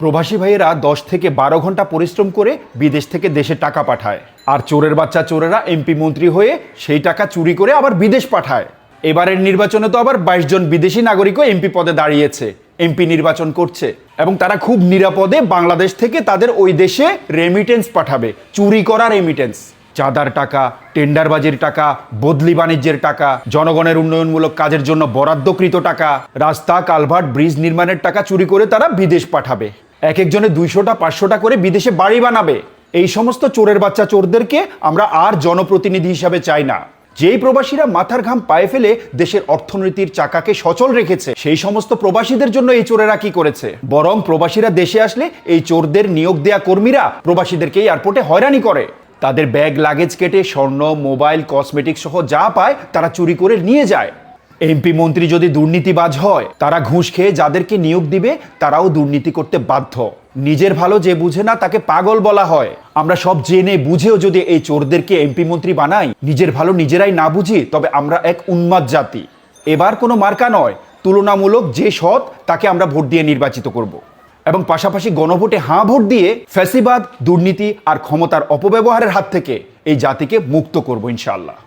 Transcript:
প্রবাসী ভাইয়েরা 10 থেকে 12 ঘন্টা পরিশ্রম করে বিদেশ থেকে দেশে টাকা পাঠায়, আর চোরের বাচ্চা চোরেরা এমপি মন্ত্রী হয়ে সেই টাকা চুরি করে আবার বিদেশ পাঠায়। এবারের নির্বাচনে তো আবার 22 জন বিদেশি নাগরিকও এমপি পদে দাঁড়িয়েছে, এমপি নির্বাচন করছে, এবং তারা খুব নিরাপদে বাংলাদেশ থেকে তাদের ওই দেশে রেমিটেন্স পাঠাবে, চুরি করা রেমিটেন্স। চাঁদার টাকা, টেন্ডারবাজির টাকা, বদলি বাণিজ্যের টাকা, জনগণের উন্নয়নমূলক কাজের জন্য বরাদ্দকৃত টাকা, রাস্তা, কালভার্ট, ব্রিজ নির্মাণের টাকা চুরি করে তারা বিদেশ পাঠাবে। এক একজনে 200টা 500টা করে বিদেশে বাড়ি বানাবে। এই সমস্ত চোরের বাচ্চা চোরদেরকে আমরা আর জনপ্রতিনিধি হিসাবে চাই না। যেই প্রবাসীরা মাথার ঘাম পায়ে ফেলে দেশের অর্থনীতির চাকাকে সচল রেখেছে, সেই সমস্ত প্রবাসীদের জন্য এই চোরেরা কি করেছে? বরং প্রবাসীরা দেশে আসলে এই চোরদের নিয়োগ দেয়া কর্মীরা প্রবাসীদেরকে এয়ারপোর্টে হয়রানি করে। তাদের ব্যাগ লাগেজ কেটে স্বর্ণ, মোবাইল, কসমেটিক্স সহ যা পায় তারা চুরি করে নিয়ে যায়। এমপি মন্ত্রী যদি দুর্নীতিবাজ হয়, তারা ঘুষ খেয়ে যাদেরকে নিয়োগ দিবে তারাও দুর্নীতি করতে বাধ্য। নিজের ভালো যে বুঝে না তাকে পাগল বলা হয়। আমরা সব জেনে বুঝেও যদি এই চোরদেরকে এমপি মন্ত্রী বানাই, নিজের ভালো নিজেরাই না বুঝি, তবে আমরা এক উন্মাদ জাতি। এবার কোনো মার্কা নয়, তুলনামূলক যে সৎ তাকে আমরা ভোট দিয়ে নির্বাচিত করব, এবং পাশাপাশি গণভোটে হাঁ ভোট দিয়ে ফ্যাসিবাদ, দুর্নীতি আর ক্ষমতার অপব্যবহারের হাত থেকে এই জাতিকে মুক্ত করব ইনশাআল্লাহ।